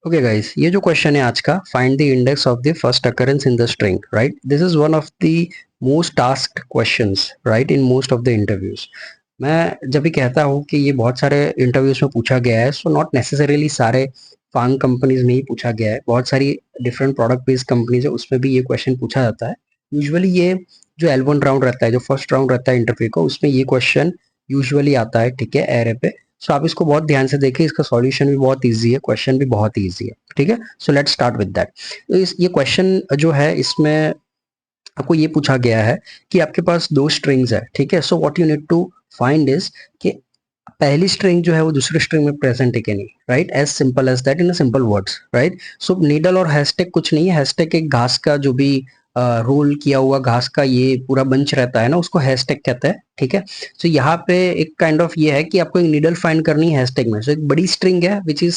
Okay guys, ये जो question है आज का, find the index of the first occurrence in the string, right? This is one of the most asked questions, right, in most of the interviews. मैं जब भी कहता हूँ कि ये बहुत सारे इंटरव्यूज में पूछा गया है, सो नॉट नेसेसरीली सारे फांग कंपनीज में ही पूछा गया है, बहुत सारी डिफरेंट प्रोडक्ट बेस्ड कंपनीज है, उसमें भी ये क्वेश्चन पूछा जाता है। यूजुअली ये जो L1 राउंड रहता है, जो फर्स्ट राउंड रहता है इंटरव्यू का, उसमें ये क्वेश्चन यूजुअली आता है, ठीक है, एरे पे। सो आप इसको बहुत ध्यान से देखें, इसका सॉल्यूशन भी बहुत इजी है, क्वेश्चन भी बहुत इजी है, ठीक है। So let's start with that. तो ये क्वेश्चन जो है, इसमें आपको ये पूछा गया है कि आपके पास दो स्ट्रिंग्स है, ठीक है। So what you need to find is कि पहली स्ट्रिंग जो है वो दूसरी स्ट्रिंग में प्रेजेंट है कि नहीं, right? As simple as that, in simple words, right? So needle और हैशटैग कुछ नहीं है। हैशटैग एक घास का जो भी रोल किया हुआ घास का ये पूरा बंच रहता है ना, उसको हैशटैग कहते हैं, ठीक है। सो यहाँ पे एक काइंड ऑफ ये है कि आपको एक नीडल फाइंड करनी है हैशटैग में। सो एक बड़ी स्ट्रिंग है विच इज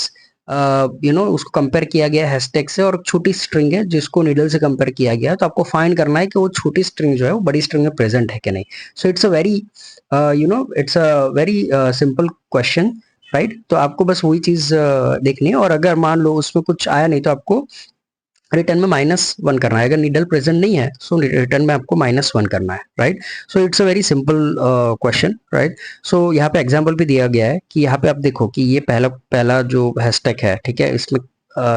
उसको कंपेयर किया गया है हैशटैग से, और छोटी स्ट्रिंग है जिसको नीडल से कंपेयर किया गया है। तो आपको फाइंड करना है कि वो छोटी स्ट्रिंग जो है वो बड़ी स्ट्रिंग में प्रेजेंट है कि नहीं। सो it's a very it's a very simple question, right? तो आपको बस वही चीज देखनी है, और अगर मान लो उसमें कुछ आया नहीं तो आपको रिटर्न में -1 करना है। अगर नीडल प्रेजेंट नहीं है, सो रिटर्न में आपको -1 करना है, right? So it's a very simple question, right? So यहाँ पे एग्जांपल भी दिया गया है कि यहाँ पे आप देखो कि ये पहला पहला जो हैशटैग है, ठीक है, इसमें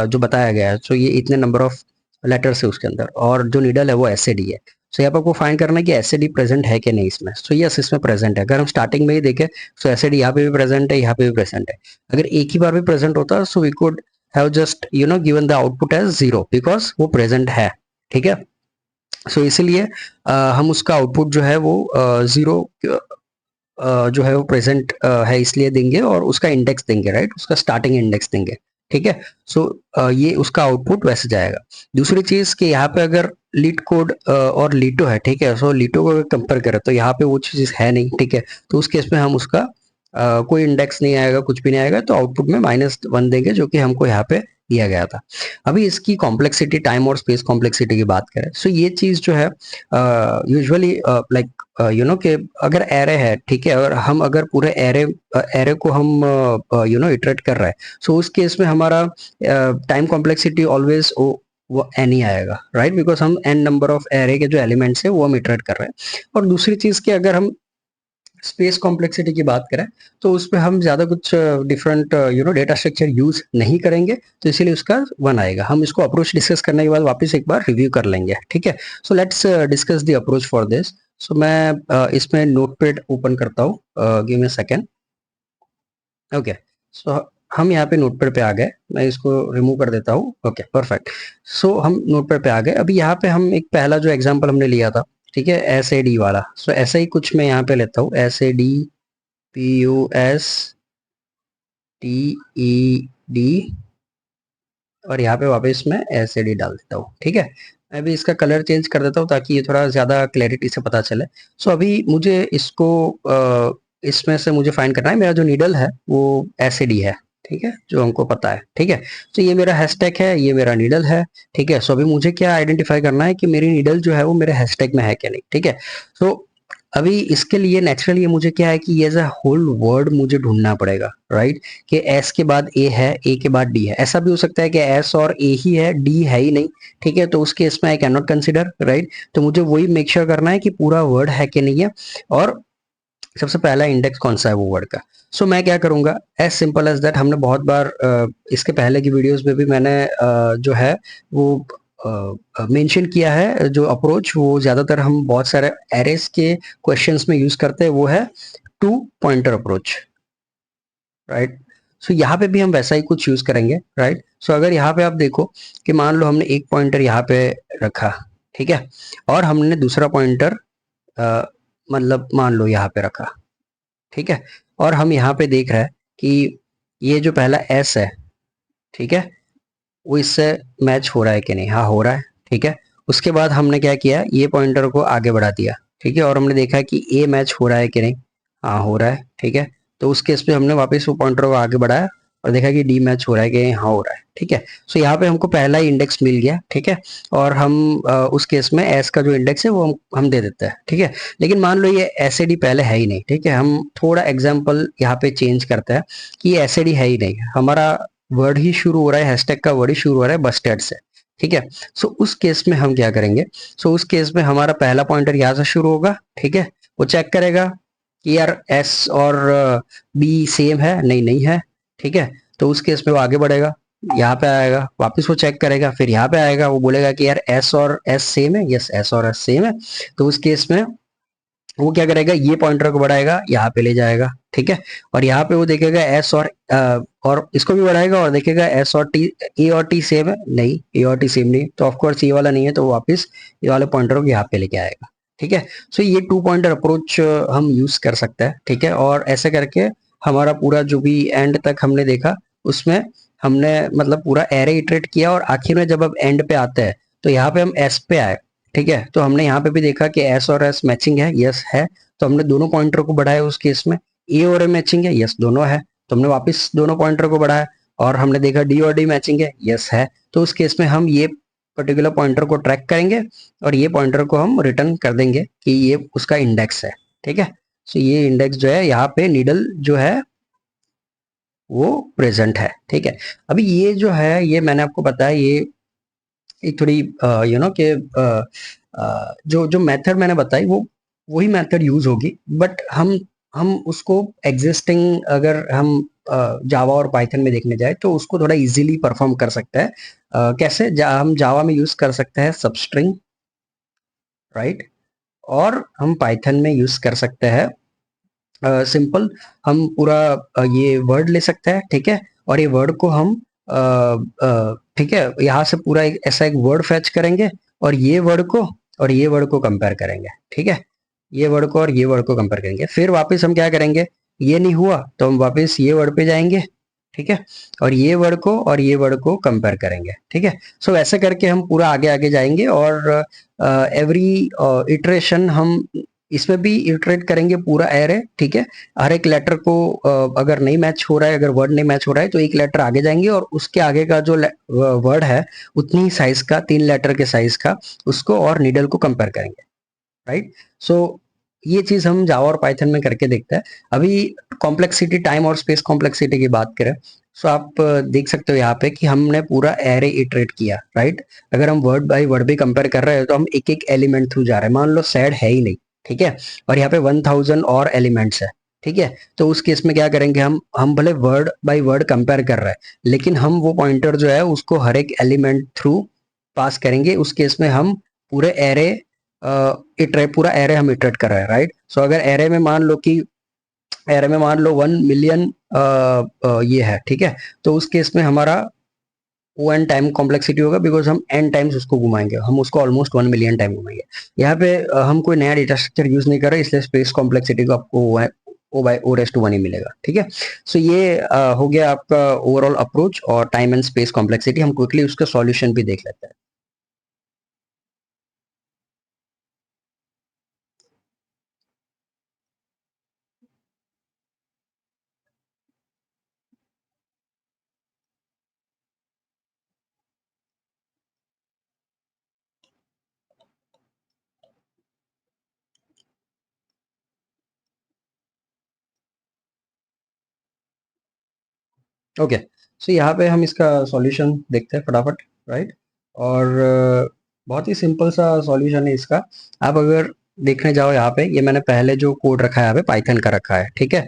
जो बताया गया है, सो ये इतने नंबर ऑफ लेटर्स है उसके अंदर, और जो नीडल है वो एसएडी है। सो यहाँ पे आपको फाइंड करना है कि एसएडी प्रेजेंट है कि नहीं इसमें। सो यस, इसमें प्रेजेंट है। अगर हम स्टार्टिंग में ही देखें, सो एसएडी यहाँ पे भी प्रेजेंट है, यहाँ पे भी प्रेजेंट है। अगर एक ही बार भी प्रेजेंट होता, so we could have just given the output as 0 because वो present है, ठीक है। सो इसीलिए हम उसका आउटपुट जो है वो 0 जो है वो प्रेजेंट है इसलिए देंगे, और उसका इंडेक्स देंगे, राइट? उसका स्टार्टिंग इंडेक्स देंगे, ठीक है। सो ये उसका आउटपुट वैसे जाएगा। दूसरी चीज कि यहाँ पे अगर लीड कोड और लीटो है, ठीक है। सो लीटो को अगर कंपेयर करें तो यहाँ पे वो चीज है नहीं, ठीक है। तो उस केस में हम उसका कोई इंडेक्स नहीं आएगा, कुछ भी नहीं आएगा, तो आउटपुट में -1 देंगे, जो कि हमको यहाँ पे दिया गया था। अभी इसकी कॉम्प्लेक्सिटी, टाइम और स्पेस कॉम्प्लेक्सिटी की बात करें, सो ये चीज जो है यूजुअली लाइक कि अगर एरे है, ठीक है, और हम अगर पूरे एरे एरे को हम इटरेट कर रहे हैं, सो उस केस में हमारा टाइम कॉम्प्लेक्सिटी ऑलवेज वो एन ही आएगा, राइट? बिकॉज हम एन नंबर ऑफ एरे के जो एलिमेंट्स है वो हम इटरेट कर रहे हैं। और दूसरी चीज की अगर हम स्पेस कॉम्प्लेक्सिटी की बात करें, तो उसमें हम ज्यादा कुछ डिफरेंट डेटा स्ट्रक्चर यूज नहीं करेंगे, तो इसीलिए उसका 1 आएगा। हम इसको अप्रोच डिस्कस करने के बाद वापस एक बार रिव्यू कर लेंगे, ठीक है। So let's discuss the approach for this. So मैं इसमें नोटपैड ओपन करता हूँ, give me a second. Okay, so हम यहाँ पे नोटपैड पे आ गए। मैं इसको रिमूव कर देता हूँ। Okay, perfect. सो हम नोटपैड पे आ गए। अभी यहाँ पे हम एक पहला जो एग्जांपल हमने लिया था, ठीक है, एस ए डी वाला। सो ऐसा ही कुछ मैं यहाँ पे लेता हूँ, PUSTED, और यहाँ पे वापस मैं एसएडी डाल देता हूँ, ठीक है। मैं भी इसका कलर चेंज कर देता हूँ ताकि ये थोड़ा ज्यादा क्लैरिटी से पता चले। सो अभी मुझे इसको इसमें से मुझे फाइंड करना है, मेरा जो नीडल है वो एसएडी है, ठीक है, जो हमको पता है, ठीक है। तो ये मेरा हैशटैग है, ये मेरा नीडल है, ठीक है। सो अभी मुझे क्या आइडेंटिफाई करना है कि मेरी नीडल जो है वो मेरे हैशटैग में है क्या नहीं, ठीक है। सो अभी इसके लिए नेचुरली मुझे क्या है कि ये एज अ होल वर्ड मुझे ढूंढना पड़ेगा, राइट? कि एस के बाद ए है, ए के बाद डी है। ऐसा भी हो सकता है कि एस और ए ही है, डी है ही नहीं, ठीक है। तो उस केस में I can not consider, right? तो मुझे वही मेक श्योर करना है कि पूरा वर्ड है कि नहीं है, और सबसे पहला इंडेक्स कौन सा है वो वर्ड का। सो मैं क्या करूंगा, एज सिंपल एज दैट, हमने बहुत बार इसके पहले की वीडियोस में भी मैंने जो है वो मेंशन किया है। जो अप्रोच वो ज्यादातर हम बहुत सारे एरेस के क्वेश्चंस में यूज करते हैं, वो है 2 पॉइंटर अप्रोच, राइट? सो यहाँ पे भी हम वैसा ही कुछ यूज करेंगे, राइट? सो अगर यहाँ पे आप देखो कि मान लो हमने एक पॉइंटर यहाँ पे रखा, ठीक है, और हमने दूसरा पॉइंटर मतलब मान लो यहाँ पे रखा, ठीक है, और हम यहाँ पे देख रहे हैं कि ये जो पहला एस है, ठीक है, वो इससे मैच हो रहा है कि नहीं। हाँ, हो रहा है, ठीक है। उसके बाद हमने क्या किया, ये पॉइंटर को आगे बढ़ा दिया, ठीक है, और हमने देखा कि ए मैच हो रहा है कि नहीं। हाँ, हो रहा है, ठीक है। तो उस केस पे हमने वापस वो पॉइंटर को आगे बढ़ाया और देखा कि डी मैच हो रहा है कि हाँ, हो रहा है, ठीक है। सो यहाँ पे हमको पहला ही इंडेक्स मिल गया, ठीक है। और हम उस केस में एस का जो इंडेक्स है वो हम दे देते हैं, ठीक है। लेकिन मान लो ये एस ए डी पहले है ही नहीं, ठीक है। हम थोड़ा एग्जाम्पल यहाँ पे चेंज करते हैं कि ये एस ए डी है ही नहीं हमारा। वर्ड ही शुरू हो रहा है, हैशटैग का वर्ड ही शुरू हो रहा है बस्टेड से, ठीक है। सो उस केस में हम क्या करेंगे, सो उस केस में हमारा पहला पॉइंटर यहाँ से शुरू होगा, ठीक है। वो चेक करेगा कि यार एस और बी सेम है, नहीं नहीं है, ठीक है। तो उस केस में वो आगे बढ़ेगा, यहाँ पे आएगा, वापस वो चेक करेगा, फिर यहाँ पे आएगा, वो बोलेगा कि यार एस और एस सेम है, यस एस और एस सेम है। तो उस केस में वो क्या करेगा, ये पॉइंटर को बढ़ाएगा, यहाँ पे ले जाएगा, ठीक है। और यहाँ पे वो देखेगा एस और इसको भी बढ़ाएगा और देखेगा एस और टी, ए और टी सेम है, नहीं ए और टी सेम नहीं, तो ऑफकोर्स ये वाला नहीं है, तो वो वापस ये वाले पॉइंटर को यहाँ पे लेके आएगा, ठीक है। सो ये 2 पॉइंटर अप्रोच हम यूज कर सकते हैं, ठीक है। और ऐसे करके हमारा पूरा जो भी एंड तक हमने देखा, उसमें हमने मतलब पूरा एरे इटरेट किया, और आखिर में जब अब एंड पे आते हैं तो यहाँ पे हम एस पे आए, ठीक है। तो हमने यहाँ पे भी देखा कि एस और एस मैचिंग है, यस है। तो हमने दोनों पॉइंटर को बढ़ाया उस केस में, ए और ए मैचिंग है, यस दोनों है। तो हमने वापस दोनों पॉइंटर को बढ़ाया और हमने देखा डी और डी मैचिंग है, यस है। तो उस केस में हम ये पर्टिकुलर पॉइंटर को ट्रैक करेंगे और ये पॉइंटर को हम रिटर्न कर देंगे कि ये उसका इंडेक्स है, ठीक है। सो ये इंडेक्स जो है यहाँ पे नीडल जो है वो प्रेजेंट है, ठीक है। अभी ये जो है, ये मैंने आपको बताया, ये एक थोड़ी यू नो कि जो जो मेथड मैंने बताई वो वही मेथड यूज होगी, बट हम उसको एग्जिस्टिंग अगर हम जावा और पाइथन में देखने जाए तो उसको थोड़ा इजीली परफॉर्म कर सकते हैं। कैसे हम जावा में यूज कर सकते हैं सबस्ट्रिंग, राइट। और हम पाइथन में यूज कर सकते हैं सिंपल, हम पूरा ये वर्ड ले सकते हैं, ठीक है। और ये वर्ड को हम ठीक है, यहाँ से पूरा ऐसा एक वर्ड फैच करेंगे और ये वर्ड को और ये वर्ड को कंपेयर करेंगे, ठीक है। ये वर्ड को और ये वर्ड को कंपेयर करेंगे, फिर वापस हम क्या करेंगे, ये नहीं हुआ तो हम वापस ये वर्ड पे जाएंगे, ठीक है। और ये वर्ड को और ये वर्ड को कंपेयर करेंगे, ठीक है। सो ऐसे करके हम पूरा आगे आगे जाएंगे और एवरी इटरेशन हम इसमें भी इटरेट करेंगे पूरा एरे, ठीक है। हर एक लेटर को अगर नहीं मैच हो रहा है, अगर वर्ड नहीं मैच हो रहा है तो एक लेटर आगे जाएंगे और उसके आगे का जो वर्ड है उतनी ही साइज का, 3 लेटर के साइज का, उसको और नीडल को कंपेयर करेंगे, राइट। सो ये चीज हम जावा और पाइथन में करके देखते हैं। अभी कॉम्प्लेक्सिटी, टाइम और स्पेस कॉम्प्लेक्सिटी की बात करें, सो आप देख सकते हो यहाँ पे कि हमने पूरा एरे इटरेट किया, राइट। अगर हम वर्ड बाय वर्ड भी कंपेयर कर रहे हैं तो हम एक एक एलिमेंट थ्रू जा रहे हैं, मान लो सैड है ही नहीं, ठीक है। और यहाँ पे 1000 और एलिमेंट्स है, ठीक है। तो उस केस में क्या करेंगे, हम भले वर्ड बाय वर्ड कंपेयर कर रहे हैं लेकिन हम वो पॉइंटर जो है उसको हर एक एलिमेंट थ्रू पास करेंगे। उस केस में हम पूरे एरे इटरेट, पूरा एरे हम इटरेट कर रहे हैं, राइट। सो अगर एरे में मान लो कि एरे में मान लो 1 मिलियन ये है, ठीक है। तो उस केस में हमारा ओ एन टाइम कॉम्प्लेक्सिटी होगा, बिकॉज हम एन टाइम्स उसको घुमाएंगे, हम उसको ऑलमोस्ट 1 मिलियन टाइम घुमाएंगे। यहाँ पे हम कोई नया डेटा स्ट्रक्चर यूज नहीं कर रहे, इसलिए स्पेस कॉम्प्लेक्सिटी को आपको ओ बाय ओ रेस टू 1 ही मिलेगा, ठीक है। सो ये हो गया आपका ओवरऑल अप्रोच और टाइम एंड स्पेस कॉम्प्लेक्सिटी। हम क्विकली उसका सॉल्यूशन भी देख लेते हैं। ओके, सो यहाँ पे हम इसका सॉल्यूशन देखते हैं फटाफट, राइट। और बहुत ही सिंपल सा सॉल्यूशन है इसका। आप अगर देखने जाओ यहाँ पे, ये मैंने पहले जो कोड रखा है यहाँ पे पाइथन का रखा है, ठीक है।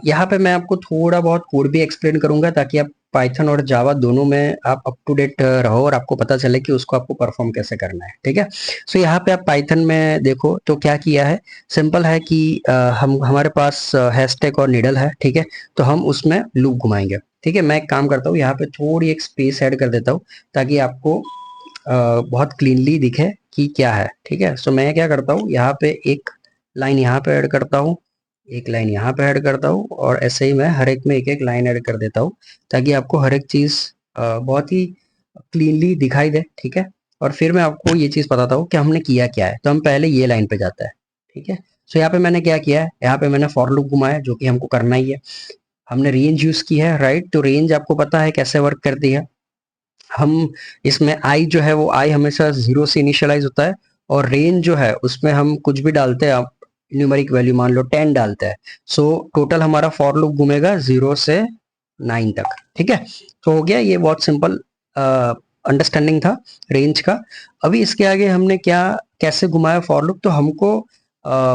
यहाँ पे मैं आपको थोड़ा बहुत कोड भी एक्सप्लेन करूंगा ताकि आप पाइथन और जावा दोनों में आप अप टू डेट रहो और आपको पता चले कि उसको आपको परफॉर्म कैसे करना है, ठीक है। सो यहाँ पे आप पाइथन में देखो तो क्या किया है, सिंपल है कि हम हमारे पास हैशटैग और नीडल है, ठीक है। तो हम उसमें लूप घुमाएंगे, ठीक है। मैं एक काम करता हूँ, यहाँ पे थोड़ी एक स्पेस ऐड कर देता हूँ ताकि आपको बहुत क्लीनली दिखे कि क्या है, ठीक है। सो मैं क्या करता हूँ, यहाँ पे एक लाइन यहाँ पे ऐड करता हूँ, एक लाइन यहाँ पे ऐड करता हूँ, और ऐसे ही मैं हर एक में एक एक लाइन ऐड कर देता हूँ ताकि आपको हर एक चीज बहुत ही क्लीनली दिखाई दे, ठीक है। और फिर मैं आपको ये चीज बताता हूँ कि हमने किया क्या है। तो हम पहले ये लाइन पे जाते हैं, ठीक है। सो यहाँ पे मैंने क्या किया है, यहाँ पे मैंने फॉर लूप घुमाया जो कि हमको करना ही है। हमने रेंज यूज की है, राइट। तो रेंज आपको पता है कैसे वर्क करती है। हम इसमें आई जो है वो आई हमेशा 0 से इनिशियलाइज होता है, और रेंज जो है उसमें हम कुछ भी डालते हैं, आप न्यूमेरिक वैल्यू मान लो 10 डालते हैं। सो टोटल हमारा फॉर लूप घूमेगा 0 से 9 तक, ठीक है। तो हो गया, ये बहुत सिंपल अंडरस्टैंडिंग था रेंज का। अभी इसके आगे हमने क्या कैसे घुमाया फॉर लूप, तो हमको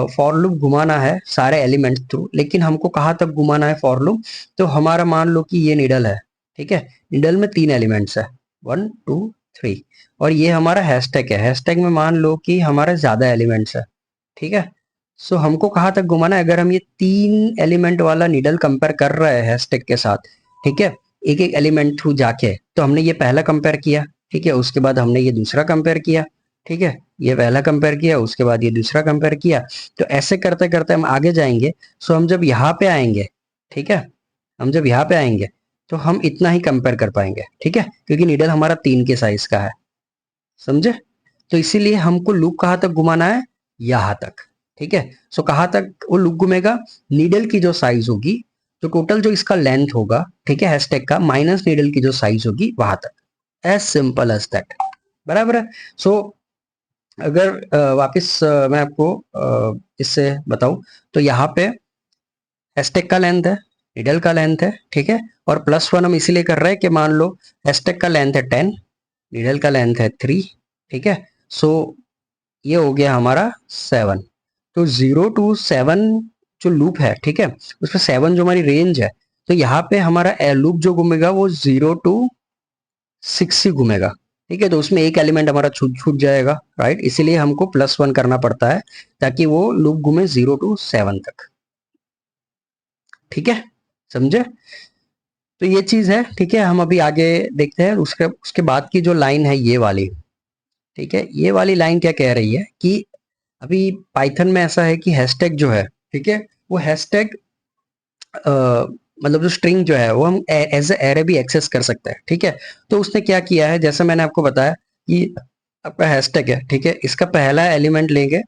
फॉर लूप घुमाना है सारे एलिमेंट थ्रू, लेकिन हमको कहाँ तक घुमाना है फॉर लूप, तो हमारा मान लो कि ये निडल है, ठीक है। निडल में 3 एलिमेंट्स है, 1 2 3, और ये हमारा हैशटैग है। हैशटैग में मान लो कि हमारे ज्यादा एलिमेंट्स है, ठीक है। सो हमको कहाँ तक घुमाना है, अगर हम ये 3 एलिमेंट वाला निडल कंपेयर कर रहे हैं हैशटैग के साथ, ठीक है, एक एक एलिमेंट थ्रू जाके, तो हमने ये पहला कंपेयर किया, ठीक है, उसके बाद हमने ये दूसरा कंपेयर किया, ठीक है, ये पहला कंपेयर किया, उसके बाद ये दूसरा कंपेयर किया। तो ऐसे करते करते हम आगे जाएंगे। सो हम जब यहाँ पे आएंगे, ठीक है, हम जब यहाँ पे आएंगे तो हम इतना ही कंपेयर कर पाएंगे, ठीक है, क्योंकि नीडल हमारा 3 के साइज का है, समझे। तो इसीलिए हमको लूप कहाँ तक घुमाना है, यहाँ तक, ठीक है। सो कहाँ तक वो लूप घूमेगा, नीडल की जो साइज होगी, तो टोटल जो इसका लेंथ होगा, ठीक है, हैशटैग का माइनस नीडल की जो साइज होगी वहां तक, एज सिंपल एज दैट, बराबर है। सो अगर वापस मैं आपको इससे बताऊं, तो यहाँ पे हैशटैग का लेंथ है, निडल का लेंथ है, ठीक है, और +1 हम इसीलिए कर रहे हैं कि मान लो हैशटैग का लेंथ है 10, निडल का लेंथ है 3, ठीक है। सो ये हो गया हमारा 7। तो 0 to 7 जो लूप है, ठीक है, उसमें 7 जो हमारी रेंज है, तो यहाँ पे हमारा लूप जो घूमेगा वो 0 to 6 ही घूमेगा, ठीक है। तो उसमें एक एलिमेंट हमारा छूट छूट जाएगा, राइट, इसीलिए हमको +1 करना पड़ता है ताकि वो लूप घूमे 0 to 7 तक, ठीक है, समझे। तो ये चीज है, ठीक है। हम अभी आगे देखते हैं, उसके उसके बाद की जो लाइन है ये वाली, ठीक है, ये वाली लाइन क्या कह रही है कि अभी पाइथन में ऐसा है कि हैशटैग जो है, ठीक है, वो हैशटैग मतलब जो स्ट्रिंग जो है वो हम एज ए एरे भी एक्सेस कर सकते हैं, ठीक है। तो उसने क्या किया है, जैसे मैंने आपको बताया कि आपका हैशटैग है, ठीक है, इसका पहला एलिमेंट लेंगे,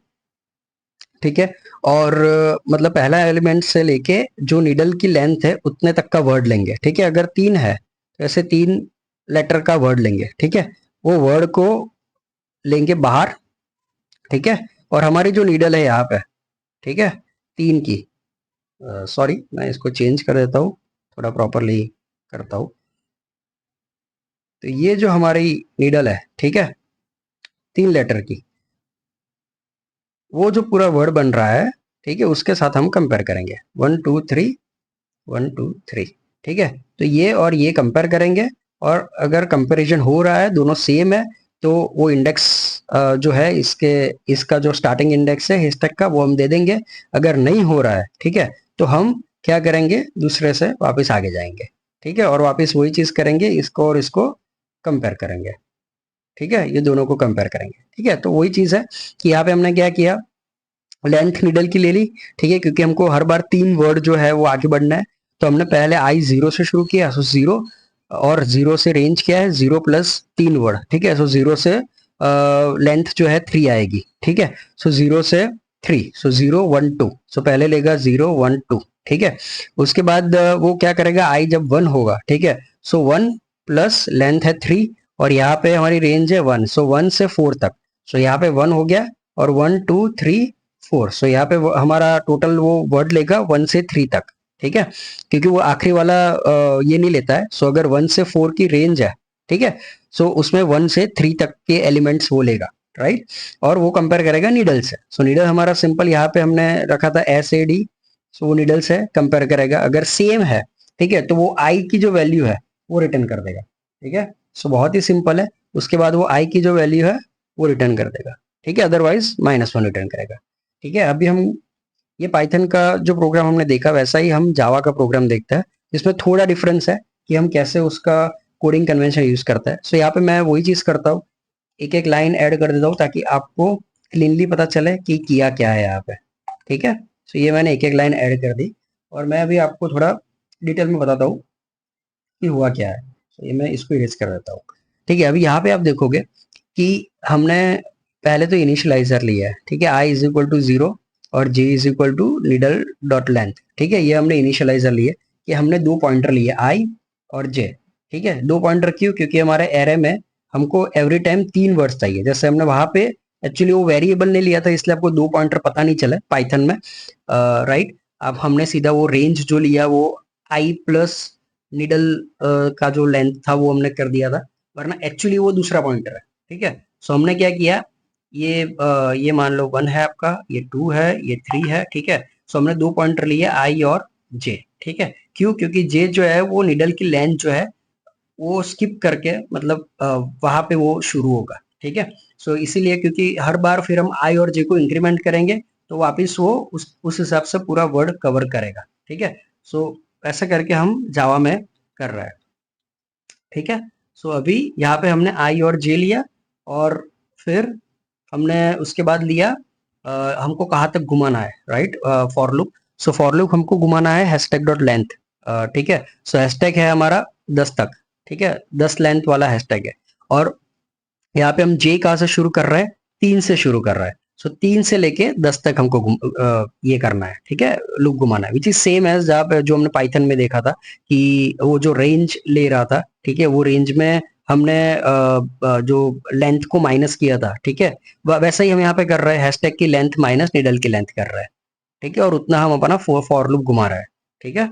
ठीक है, और मतलब पहला एलिमेंट से लेके जो नीडल की लेंथ है उतने तक का वर्ड लेंगे, ठीक है। अगर 3 है तो ऐसे 3 लेटर का वर्ड लेंगे, ठीक है, वो वर्ड को लेंगे बाहर, ठीक है, और हमारी जो नीडल है यहाँ पे, ठीक है, 3 की, सॉरी मैं इसको चेंज कर देता हूँ, थोड़ा प्रॉपरली करता हूँ। तो ये जो हमारी नीडल है, ठीक है, 3 लेटर की, वो जो पूरा वर्ड बन रहा है, ठीक है, उसके साथ हम कंपेयर करेंगे, 1 2 3, 1 2 3, ठीक है। तो ये और ये कंपेयर करेंगे, और अगर कंपैरिजन हो रहा है, दोनों सेम है, तो वो इंडेक्स जो है इसके, इसका जो स्टार्टिंग इंडेक्स है हैशटैग का, वो हम दे देंगे। अगर नहीं हो रहा है, ठीक है, तो हम क्या करेंगे, दूसरे से वापस आगे जाएंगे, ठीक है, और वापस वही चीज करेंगे, इसको और इसको कंपेयर करेंगे, ठीक है, ये दोनों को कंपेयर करेंगे, ठीक है। तो वही चीज है कि यहाँ पे हमने क्या किया, लेंथ निडल की ले ली, ठीक है, क्योंकि हमको हर बार 3 वर्ड जो है वो आगे बढ़ना है। तो हमने पहले आई 0 से शुरू किया, सो 0, और 0 से रेंज क्या है, 0 + 3 वर्ड, ठीक है। सो 0 से लेंथ जो है 3 आएगी, ठीक है। सो 0 से 3, सो 0 1 2, सो पहले लेगा 0 1 2, ठीक है। उसके बाद वो क्या करेगा, आई जब 1 होगा, ठीक है, सो 1 प्लस लेंथ है 3, और यहाँ पे हमारी रेंज है 1, सो 1 से 4 तक, सो यहाँ पे 1 हो गया, और 1 2 3 4, सो यहाँ पे हमारा टोटल वो वर्ड लेगा 1 से 3 तक, ठीक है, क्योंकि वो आखिरी वाला ये नहीं लेता है। सो अगर 1 से 4 की रेंज है, ठीक है, सो उसमें 1 से 3 तक के एलिमेंट्स वो लेगा, राइट, और वो कंपेयर करेगा नीडल से। सो नीडल हमारा सिंपल यहाँ पे हमने रखा था SAD, सो वो नीडल से कंपेयर करेगा, अगर सेम है, ठीक है, तो वो आई की जो वैल्यू है वो रिटर्न कर देगा, ठीक है। सो बहुत ही सिंपल है, उसके बाद वो आई की जो वैल्यू है वो रिटर्न कर देगा, ठीक है, अदरवाइज -1 रिटर्न करेगा, ठीक है। अभी हम ये पाइथन का जो प्रोग्राम हमने देखा, वैसा ही हम जावा का प्रोग्राम देखते हैं, जिसमें थोड़ा डिफरेंस है कि हम कैसे उसका कोडिंग कन्वेंशन यूज करता है। सो यहाँ पे मैं वही चीज करता हूँ, एक एक लाइन ऐड कर देता हूँ ताकि आपको क्लीनली पता चले कि किया क्या है यहाँ पे, ठीक है। सो ये मैंने एक एक लाइन ऐड कर दी, और मैं अभी आपको थोड़ा डिटेल में बताता हूँ कि हुआ क्या है। तो ये मैं इसको इरेज कर देता हूँ, ठीक है। अभी यहाँ पे आप देखोगे कि हमने पहले तो इनिशियलाइजर लिया है, ठीक है, i = 0 और j = निडल डॉट लेंथ, ठीक है, ये हमने इनिशियलाइजर लिए कि हमने 2 पॉइंटर लिए i और j, ठीक है। 2 पॉइंटर क्यों, क्योंकि हमारे एरे में हमको एवरी टाइम 3 वर्ड्स चाहिए, जैसे हमने वहां पे एक्चुअली वो वेरिएबल नहीं लिया था, इसलिए आपको 2 पॉइंटर पता नहीं चला पाइथन में, राइट। अब हमने सीधा वो रेंज जो लिया वो i निडल का जो लेंथ था वो हमने कर दिया था, वरना एक्चुअली वो दूसरा पॉइंटर है। ठीक है, सो हमने क्या किया, ये मान लो 1 है आपका, ये 2 है, ये 3 है। ठीक है, सो हमने दो पॉइंटर लिए आई और जे। ठीक है, क्यों? क्योंकि जे जो है वो निडल की लेंथ जो है वो स्किप करके, मतलब वहां पे वो शुरू होगा। ठीक है, सो इसीलिए, क्योंकि हर बार फिर हम आई और जे को इंक्रीमेंट करेंगे तो वापिस वो उस हिसाब से पूरा वर्ड कवर करेगा। ठीक है, सो ऐसा करके हम जावा में कर रहे हैं। ठीक है, सो अभी यहाँ पे हमने आई और जे लिया, और फिर हमने उसके बाद लिया, हमको कहाँ तक घुमाना है, right? For loop. So for loop हमको घुमाना है हैशटैग डॉट लेंथ। ठीक है, सो हैशटैग है हमारा 10 तक। ठीक है, 10 लेंथ वाला हैशटैग है। और यहाँ पे हम जे कहाँ से शुरू कर रहे हैं? 3 से शुरू कर रहा है। सो 3 से लेके 10 तक हमको ये करना है। ठीक है, लूप घुमाना है, विच इज सेम एज जहाँ पे जो हमने पाइथन में देखा था कि वो जो रेंज ले रहा था, ठीक है, वो रेंज में हमने जो लेंथ को माइनस किया था। ठीक है, वैसा ही हम यहाँ पे कर रहे हैं, हैशटैग की लेंथ माइनस निडल की लेंथ कर रहे हैं। ठीक है, और उतना हम अपना फॉर लूप घुमा रहे हैं। ठीक है,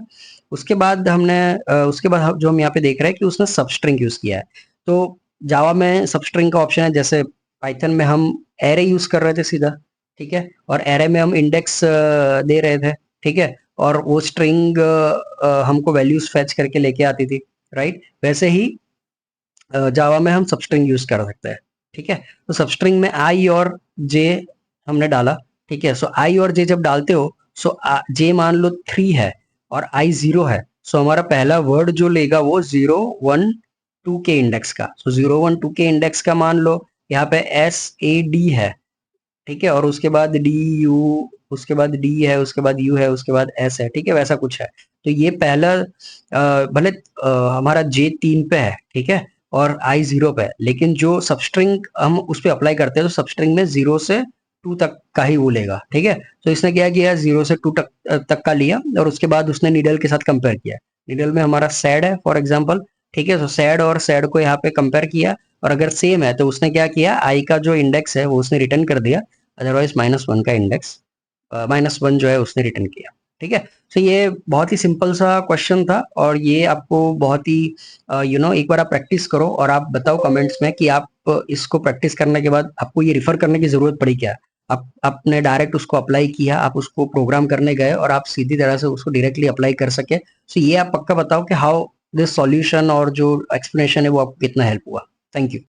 उसके बाद हमने उसके बाद जो हम यहाँ पे देख रहे हैं कि उसने सबस्ट्रिंग यूज किया है। तो जावा में सबस्ट्रिंग का ऑप्शन है, जैसे पाइथन में हम एरे यूज कर रहे थे सीधा। ठीक है, और एरे में हम इंडेक्स दे रहे थे। ठीक है, और वो स्ट्रिंग हमको वैल्यूज फेच करके लेके आती थी, राइट? वैसे ही जावा में हम सबस्ट्रिंग यूज कर सकते हैं। ठीक है, तो सबस्ट्रिंग में आई और जे हमने डाला। ठीक है, सो आई और जे जब डालते हो, सो जे मान लो 3 है और आई 0 है, सो हमारा पहला वर्ड जो लेगा वो 0 1 2 के इंडेक्स का। सो 0 1 2 के इंडेक्स का मान लो यहाँ पे SAD है। ठीक है, और उसके बाद DU, उसके बाद D है, उसके बाद U है, उसके बाद S है। ठीक है, वैसा कुछ है। तो ये पहला भले हमारा J 3 पे है, ठीक है, और I 0 पे है, लेकिन जो सबस्ट्रिंग हम उस पे अप्लाई करते हैं तो सबस्ट्रिंग में 0 से 2 तक का ही वो लेगा। ठीक है, तो इसने क्या किया, 0 से 2 तक का लिया, और उसके बाद उसने निडल के साथ कंपेयर किया। निडल में हमारा सैड है फॉर एग्जाम्पल। ठीक है, तो सैड और सैड को यहाँ पे कंपेयर किया, और अगर सेम है तो उसने क्या किया, आई का जो इंडेक्स है वो उसने रिटर्न कर दिया, अदरवाइज -1 का इंडेक्स, -1 जो है उसने रिटर्न किया। ठीक है, तो ये बहुत ही सिंपल सा क्वेश्चन था, और ये आपको बहुत ही एक बार आप प्रैक्टिस करो और आप बताओ कमेंट्स में कि आप इसको प्रैक्टिस करने के बाद आपको ये रिफर करने की जरूरत पड़ी क्या? आप आपने डायरेक्ट उसको अप्लाई किया, आप उसको प्रोग्राम करने गए और आप सीधी तरह से उसको डायरेक्टली अप्लाई कर सके। सो ये आप पक्का बताओ कि हाउ दिस सॉल्यूशन और जो एक्सप्लेनेशन है वो आपको कितना हेल्प हुआ। Thank you.